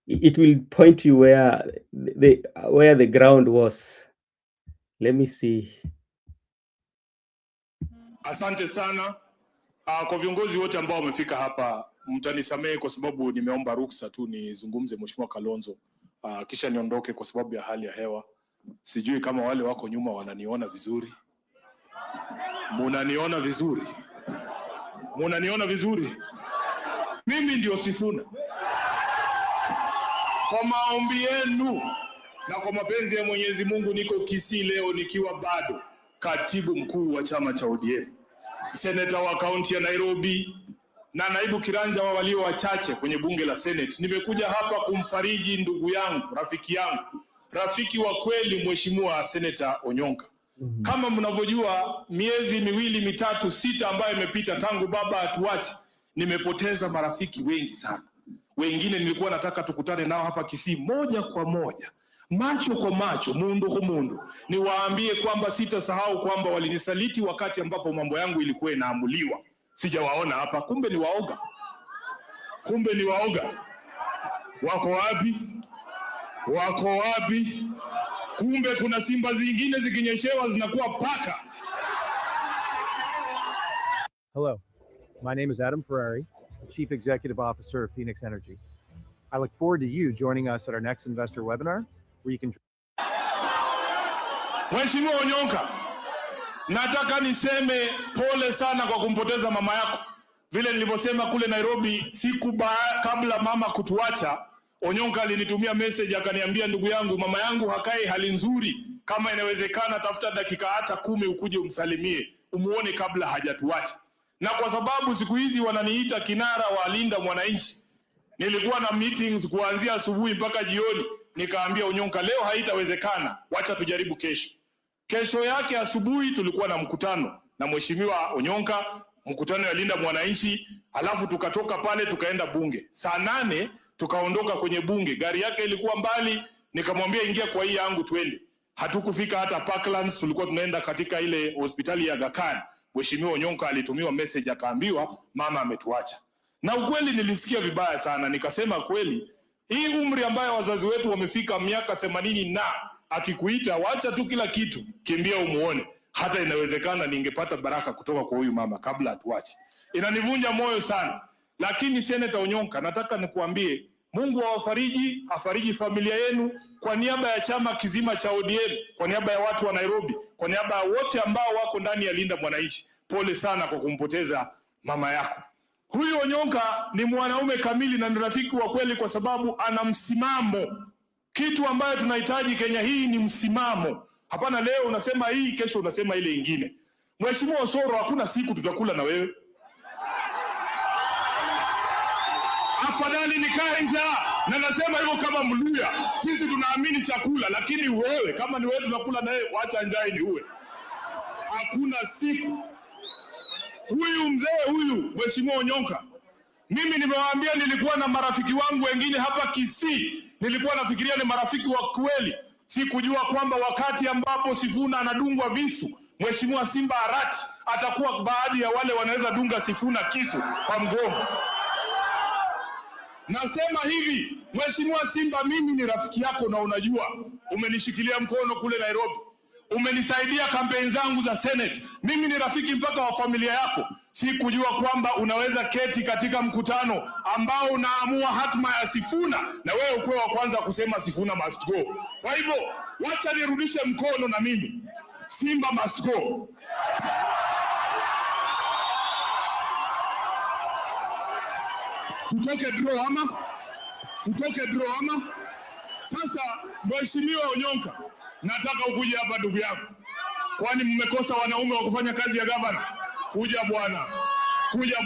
it will point you where the ground was. Let me see. Asante sana kwa viongozi wote ambao wamefika hapa. Mtanisamehe kwa sababu nimeomba ruksa tu nizungumze, Mheshimiwa Kalonzo, kisha niondoke kwa sababu ya hali ya hewa. Sijui kama wale wako nyuma wananiona vizuri. Munaniona vizuri? Munaniona vizuri? Mimi ndio Sifuna. Kwa maombi yenu na kwa mapenzi ya Mwenyezi Mungu niko Kisii leo nikiwa bado katibu mkuu wa chama cha ODM. seneta wa kaunti ya Nairobi na naibu kiranja wa walio wachache kwenye bunge la Senate. Nimekuja hapa kumfariji ndugu yangu, rafiki wa kweli, Mheshimiwa Seneta Onyonka. Kama mnavyojua, miezi miwili mitatu sita ambayo imepita tangu baba atuache, nimepoteza marafiki wengi sana. Wengine nilikuwa nataka tukutane nao hapa Kisii moja kwa moja, macho kwa macho, mundu kwa mundu, niwaambie kwamba sitasahau kwamba walinisaliti wakati ambapo mambo yangu ilikuwa inaamuliwa. Sijawaona hapa, kumbe ni waoga. Wako wapi? Kumbe kuna simba zingine zikinyeshewa zinakuwa paka. Hello, my name is Adam Ferrari, the Chief Executive Officer of Phoenix Energy. I look forward to you joining us at our next investor webinar, where you can... Mheshimiwa Onyonka, nataka niseme pole sana kwa kumpoteza mama yako. Vile nilivyosema kule Nairobi siku kabla mama kutuacha, Onyonka alinitumia message akaniambia, ndugu yangu, mama yangu hakai hali nzuri, kama inawezekana tafuta dakika hata 10 ukuje umsalimie, umuone kabla hajatuacha. Na kwa sababu siku hizi wananiita kinara wa Linda Mwananchi, nilikuwa na meetings kuanzia asubuhi mpaka jioni, nikaambia Onyonka, leo haitawezekana, wacha tujaribu kesho. Kesho yake asubuhi tulikuwa na mkutano na Mheshimiwa Onyonka, mkutano ya Linda Mwananchi, alafu tukatoka pale tukaenda bunge. Saa 8 tukaondoka kwenye bunge, gari yake ilikuwa mbali, nikamwambia ingia kwa hii yangu twende. Hatukufika hata Parklands, tulikuwa tunaenda katika ile hospitali ya Aga Khan. Mheshimiwa Onyonka alitumiwa message akaambiwa mama ametuacha. Na ukweli nilisikia vibaya sana, nikasema kweli hii umri ambayo wazazi wetu wamefika miaka 80 na akikuita wacha tu kila kitu, kimbia umuone. Hata inawezekana ningepata baraka kutoka kwa huyu mama kabla atuache. Inanivunja moyo sana. Lakini Seneta Onyonka, nataka nikuambie, Mungu awafariji, afariji familia yenu, kwa niaba ya chama kizima cha ODM, kwa niaba ya watu wa Nairobi, kwa niaba ya wote ambao wako ndani ya Linda Mwananchi. Pole sana kwa kumpoteza mama yako. Huyu Onyonka ni mwanaume kamili na ni rafiki wa kweli, kwa sababu ana msimamo. Kitu ambayo tunahitaji Kenya hii ni msimamo. Hapana leo unasema hii, kesho unasema ile ingine. Mheshimiwa Osoro, hakuna siku tutakula na wewe. Afadhali nikae njaa, na nasema hivyo kama Mluya. Sisi tunaamini chakula, lakini wewe kama ni wewe tunakula na wewe, acha njaa ni uwe. Hakuna siku. Huyu mzee huyu Mheshimiwa Onyonka, mimi nimewaambia nilikuwa na marafiki wangu wengine hapa Kisii, nilikuwa nafikiria ni marafiki wa kweli. Sikujua kwamba wakati ambapo Sifuna anadungwa visu, Mheshimiwa Simba Arati atakuwa baadhi ya wale wanaweza dunga Sifuna kisu kwa mgongo. Nasema hivi, Mheshimiwa Simba, mimi ni rafiki yako na unajua, umenishikilia mkono kule Nairobi. Umenisaidia kampeni zangu za Senate. Mimi ni rafiki mpaka wa familia yako. Sikujua kwamba unaweza keti katika mkutano ambao unaamua hatma ya Sifuna na wewe ukuwe wa kwanza kusema Sifuna must go. Kwa hivyo, wacha nirudishe mkono na mimi. Simba must go. Tutoke draw ama? Sasa Mheshimiwa Onyonka, nataka ukuje hapa ndugu yangu. Kwani mmekosa wanaume wa kufanya kazi ya gavana? Kuja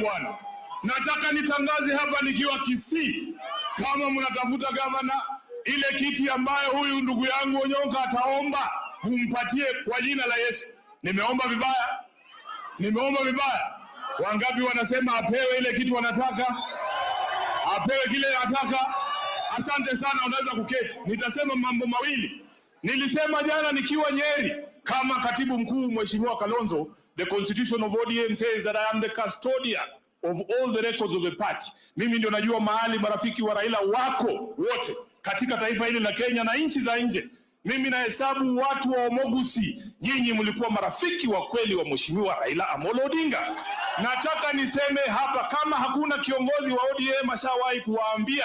bwana. Nataka nitangaze hapa nikiwa Kisii, kama mnatafuta gavana, ile kiti ambayo huyu ndugu yangu Onyonka ataomba, mumpatie kwa jina la Yesu. Nimeomba vibaya? Wangapi wanasema apewe ile kitu wanataka? Apewe kile anataka? Asante sana, unaweza kuketi. Nitasema mambo mawili. Nilisema jana nikiwa Nyeri kama katibu mkuu Mheshimiwa Kalonzo, the constitution of ODM says that I am the custodian of all the records of the party. Mimi ndio najua mahali marafiki wa Raila wako wote katika taifa hili la Kenya na nchi za nje. Mimi nahesabu watu wa Omogusi, nyinyi mlikuwa marafiki wa kweli wa Mheshimiwa Raila Amolo Odinga. Nataka niseme hapa, kama hakuna kiongozi wa ODM ashawahi kuwaambia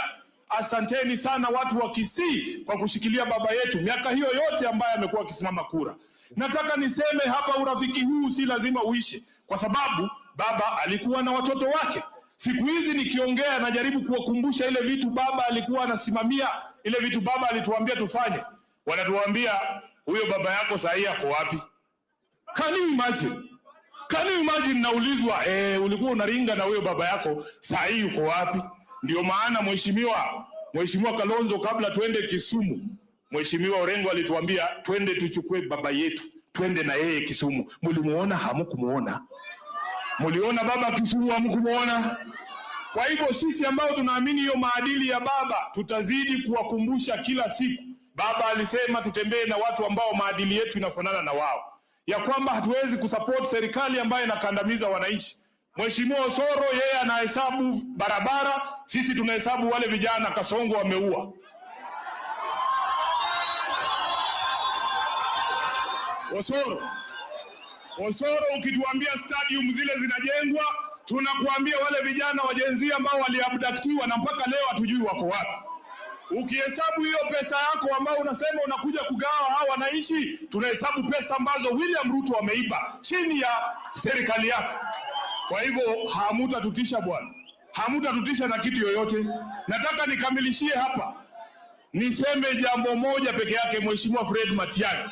asanteni sana watu wa Kisii kwa kushikilia baba yetu miaka hiyo yote ambaye amekuwa akisimama kura. Nataka niseme hapa, urafiki huu si lazima uishe, kwa sababu baba alikuwa na watoto wake. Siku hizi nikiongea najaribu kuwakumbusha ile vitu baba alikuwa anasimamia, ile vitu baba alituambia tufanye. Wanatuambia huyo baba yako sahi yako wapi? Can you imagine? Can you imagine naulizwa, ulikuwa unaringa na huyo baba yako, saa hii uko wapi? Ndio maana Mheshimiwa Kalonzo, kabla twende Kisumu, Mheshimiwa Orengo alituambia twende tuchukue baba yetu, twende na yeye Kisumu. Mulimuona? Hamkumuona? Muliona baba Kisumu? Hamkumuona? Kwa hivyo sisi ambao tunaamini hiyo maadili ya baba, tutazidi kuwakumbusha kila siku. Baba alisema tutembee na watu ambao maadili yetu inafanana na wao, ya kwamba hatuwezi kusupport serikali ambayo inakandamiza wananchi. Mheshimiwa Osoro yeye anahesabu barabara, sisi tunahesabu wale vijana Kasongo wameua. Osoro ukituambia stadium zile zinajengwa, tunakuambia wale vijana wa Gen Z ambao waliabductiwa na mpaka leo hatujui wako wapi. Ukihesabu hiyo pesa yako ambao unasema unakuja kugawa hawa wananchi, tunahesabu pesa ambazo William Ruto ameiba chini ya serikali yako. Kwa hivyo hamutatutisha bwana, hamutatutisha na kitu yoyote. Nataka nikamilishie hapa, niseme jambo moja peke yake, Mheshimiwa Fred Matiangi.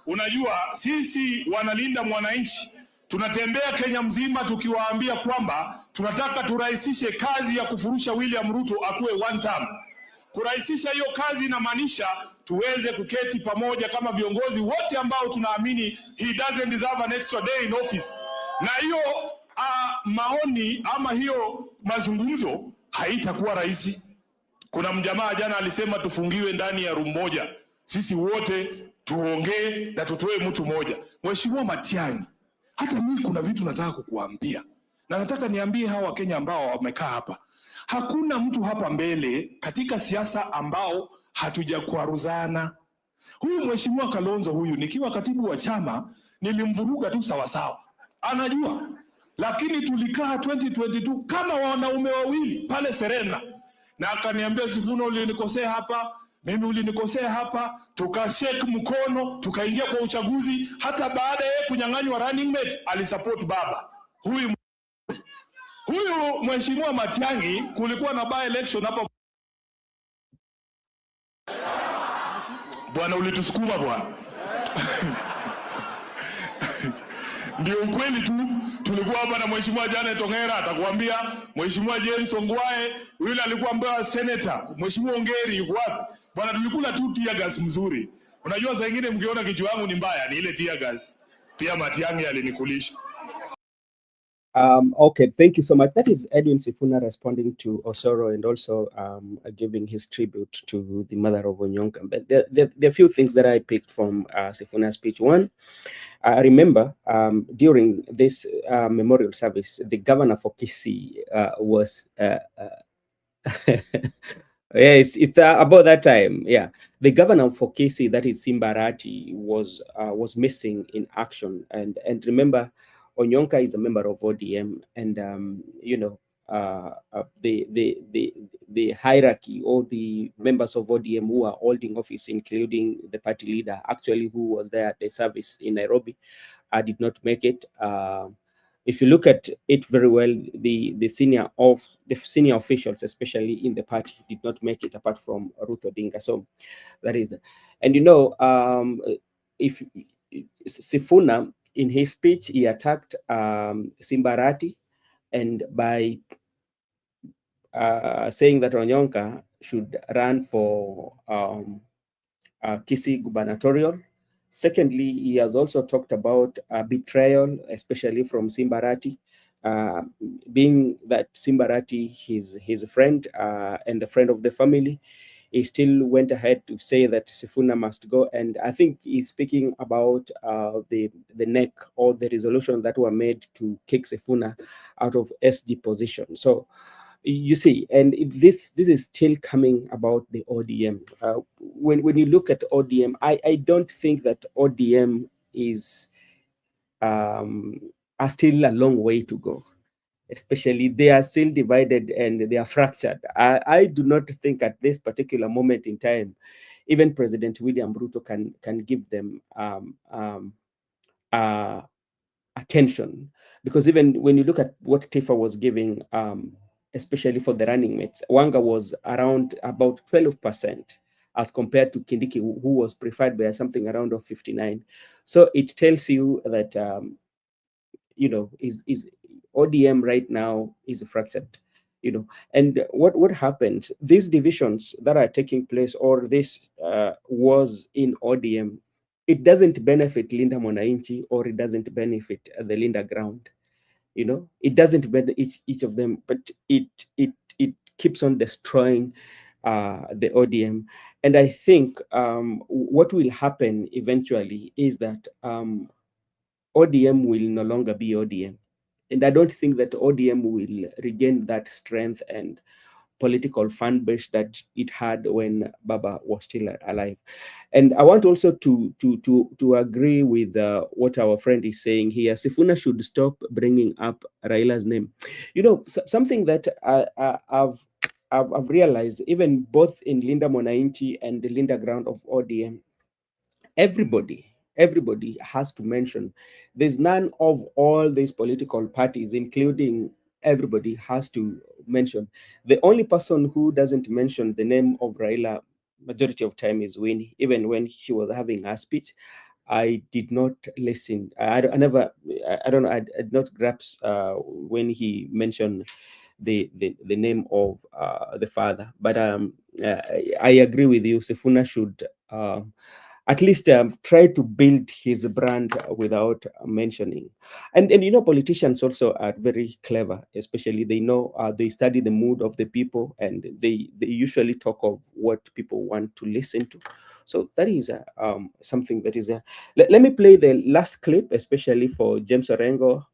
Unajua sisi wanalinda mwananchi tunatembea Kenya mzima tukiwaambia kwamba tunataka turahisishe kazi ya kufurusha William Ruto akuwe one term. Kurahisisha hiyo kazi inamaanisha tuweze kuketi pamoja kama viongozi wote ambao tunaamini he doesn't deserve an extra day in office. Na hiyo maoni ama hiyo mazungumzo haitakuwa rahisi. Kuna mjamaa jana alisema tufungiwe ndani ya room moja, sisi wote tuongee na tutoe mtu moja. Mheshimiwa Matiangi, hata mimi kuna vitu nataka kukuambia, na nataka niambie hawa Kenya ambao wamekaa hapa. Hakuna mtu hapa mbele katika siasa ambao hatujakwaruzana. Huyu Mheshimiwa Kalonzo huyu, nikiwa katibu wa chama nilimvuruga tu sawa sawa, anajua. Lakini tulikaa 2022 kama wanaume wawili pale Serena, na akaniambia Sifuna, ulinikosea hapa, mimi ulinikosea hapa, tukashake mkono, tukaingia kwa uchaguzi. Hata baada ya kunyang'anywa running mate alisupport baba. Huyu Mheshimiwa Matiangi, kulikuwa na by election hapa bwana, ulitusukuma bwana. Ndio ukweli tu, tulikuwa hapa na Mheshimiwa Janet Ongera atakwambia, Mheshimiwa James Ongwae, yule alikuwa ambaye senator, Mheshimiwa Ongeri yuko wapi? Bwana, tulikula tu tear gas mzuri. Unajua saa nyingine mkiona kichwa yangu ni mbaya ni ile tear gas. Pia Matiangi alinikulisha. Okay, thank you so much. That is Edwin Sifuna responding to Osoro and also giving his tribute to the mother of Onyonka. But there are a few things that I picked from Sifuna's speech. One, I remember during this memorial service, the governor for Kisii was... Yes, it's about that time. Yeah, the governor for Kisii, that is Simbarati, was missing in action. And remember, Onyonka is a member of ODM, and you know, the hierarchy or the members of ODM who are holding office, including the party leader, actually who was there at the service in Nairobi, did not make it. If you look at it very well, the senior officials, especially in the party, did not make it, apart from Ruth Odinga. So that is, and you know, if Sifuna, in his speech, he attacked Simbarati, and by saying that Onyonka should run for Kisii gubernatorial. Secondly, he has also talked about betrayal, especially from Simbarati, being that Simbarati, his friend and a friend of the family. He still went ahead to say that Sifuna must go, and I think he's speaking about the NEC or the resolution that were made to kick Sifuna out of SG position. So you see, and this is still coming about the ODM. When you look at ODM, I don't think that ODM is are still a long way to go. Especially, they are still divided and they are fractured. I do not think at this particular moment in time, even President William Ruto can give them attention, because even when you look at what Tifa was giving, especially for the running mates, Wanga was around about 12%, as compared to Kindiki, who was preferred by something around 59. So it tells you that is ODM right now is fractured. And what happens, these divisions that are taking place, or this wars in ODM, it doesn't benefit Linda Mwananchi, or it doesn't benefit the Linda ground. It doesn't benefit each of them, but it keeps on destroying the ODM. And I think what will happen eventually is that ODM will no longer be ODM. And I don't think that ODM will regain that strength and political fan base that it had when Baba was still alive. And I want also to agree with what our friend is saying here. Sifuna should stop bringing up Raila's name. Something that I've realized, even both in Linda Mwananchi and the Linda ground of ODM, everybody has to mention. There's none of all these political parties, including everybody, has to mention. The only person who doesn't mention the name of Raila majority of time is Winnie. Even when she was having her speech, I did not listen. I don't know, I did not grasp when he mentioned the name of the father. But I agree with you. Sifuna should at least try to build his brand without mentioning. And politicians also are very clever, especially they know, they study the mood of the people, and they usually talk of what people want to listen to. So that is something that is let me play the last clip, especially for James Orengo.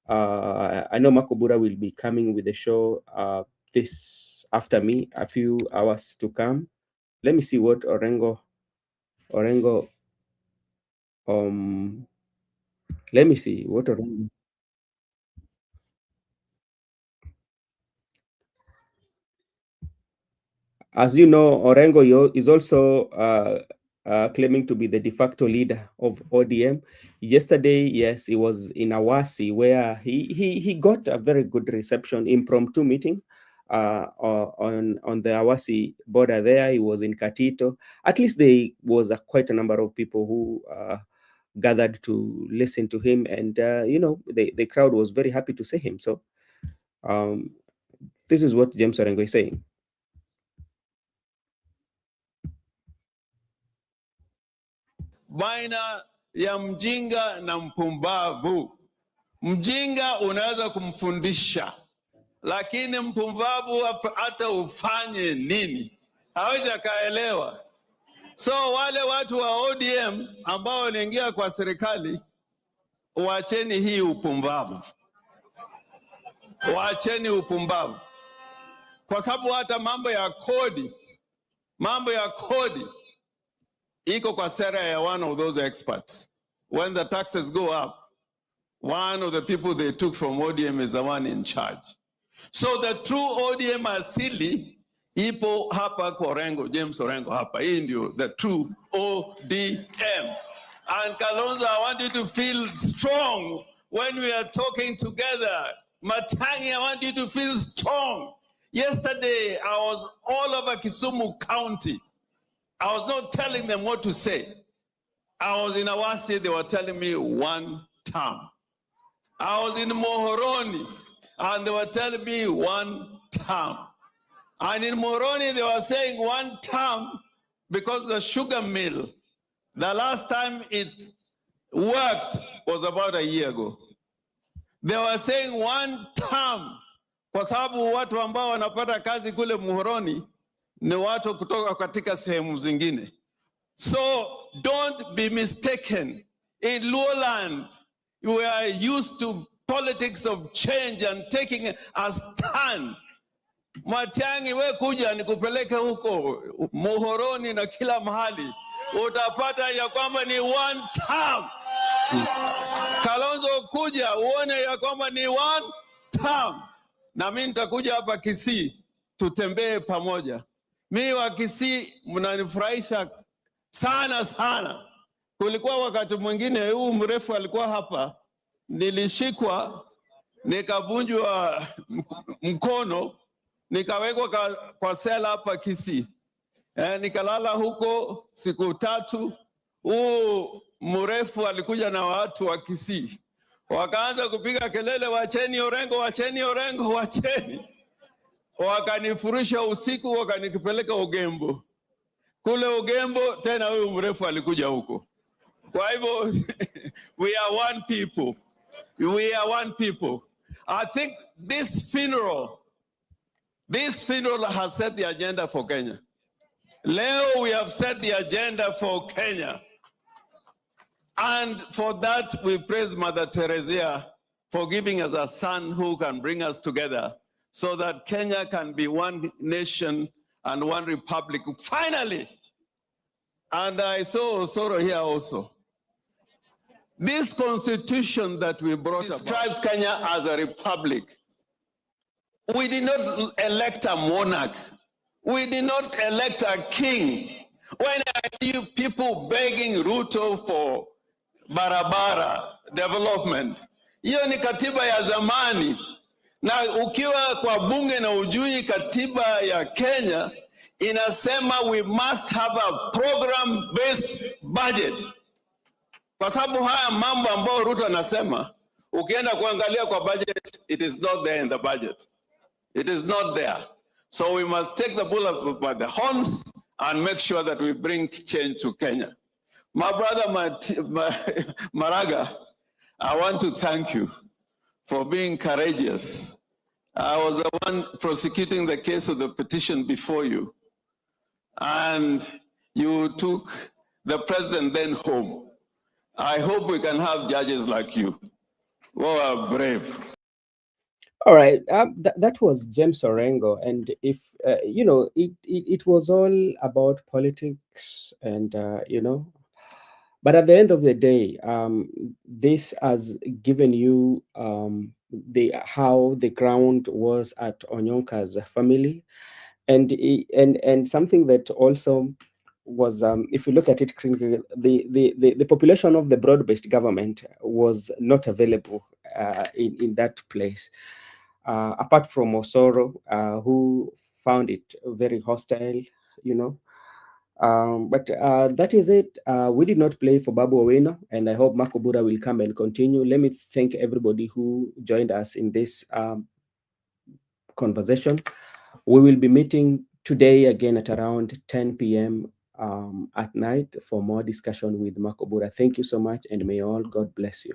I know Makobura will be coming with the show this after me, a few hours to come. Let me see what Orengo, let me see what Orengo. As you know, Orengo is also claiming to be the de facto leader of ODM. Yesterday, yes, he was in Awasi, where he got a very good reception, impromptu meeting on the Awasi border there. He was in Katito. At least there was quite a number of people who gathered to listen to him, and the crowd was very happy to see him. So this is what James Orengo is saying. Baina ya mjinga na mpumbavu. Mjinga unaweza kumfundisha, lakini mpumbavu hata ufanye nini hawezi akaelewa. So wale watu wa ODM ambao wanaingia kwa serikali, waacheni hii upumbavu. Waacheni upumbavu. Kwa sababu hata mambo ya kodi iko kwa sera ya one of those experts. When the taxes go up, one of the people they took from ODM is the one in charge. So the true ODM asili ipo hapa kwa Orengo, James Orengo hapa. Hii ndio the true ODM. And Kalonzo, I want you to feel strong when we are talking together. Matiangi, I want you to feel strong. Yesterday, I was all over Kisumu County. I was not telling them what to say. I was in Awasi, they were telling me one term. I was in Mohoroni, and they were telling me one term. And in Mohoroni, they were saying one term because the sugar mill, the last time it worked was about a year ago. They were saying one term kwa sababu watu ambao wanapata kazi kule Mohoroni ni watu kutoka katika sehemu zingine. So don't be mistaken. In Lowland, we are used to politics of change and taking a stand. Matiangi, we kuja nikupeleke huko Mohoroni na kila mahali, utapata ya kwamba ni one term. Kalonzo kuja uone ya kwamba ni one term. Na mimi nitakuja hapa Kisii tutembee pamoja. Mimi wa Kisii mnanifurahisha sana sana. Kulikuwa wakati mwingine huu mrefu alikuwa hapa, nilishikwa nikavunjwa mkono, nikawekwa kwa sela hapa Kisii. Nikalala huko siku 3. Huu mrefu alikuja na watu wa Kisii wakaanza kupiga kelele, wacheni Orengo, wacheni Orengo, wacheni. Wakanifurusha usiku, wakanikipeleka Ugembo. Kule Ugembo tena huyu mrefu alikuja huko. Kwa hivyo we are one people. We are one people. I think this funeral has set the agenda for Kenya. Leo we have set the agenda for Kenya. And for that we praise Mother Teresa for giving us a son who can bring us together so that Kenya can be one nation and one republic, finally. And I saw Osoro here also. This constitution that we brought describes Kenya as a republic. We did not elect a monarch. We did not elect a king. When I see people begging Ruto for barabara development, hiyo ni katiba ya zamani. Na ukiwa kwa bunge na ujui katiba ya Kenya, inasema we must have a program-based budget. Kwa sababu haya mambo ambayo Ruto anasema, ukienda kuangalia kwa budget, it is not there in the budget. It is not there. So we must take the bull by the horns and make sure that we bring change to Kenya. My brother Maraga, I want to thank you for being courageous. I was the one prosecuting the case of the petition before you. And you took the president then home. I hope we can have judges like you who are brave. All right, that was James Orengo, and if you know, it was all about politics, and you know, but at the end of the day, this has given you how the ground was at Onyonka's family, and something that also was, if you look at it critically, the population of the broad-based government was not available in that place. Apart from Osoro, who found it very hostile, you know. But that is it. We did not play for Babu Owino, and I hope Makobura will come and continue. Let me thank everybody who joined us in this conversation. We will be meeting today again at around 10 p.m. At night for more discussion with Makobura. Thank you so much, and may all God bless you.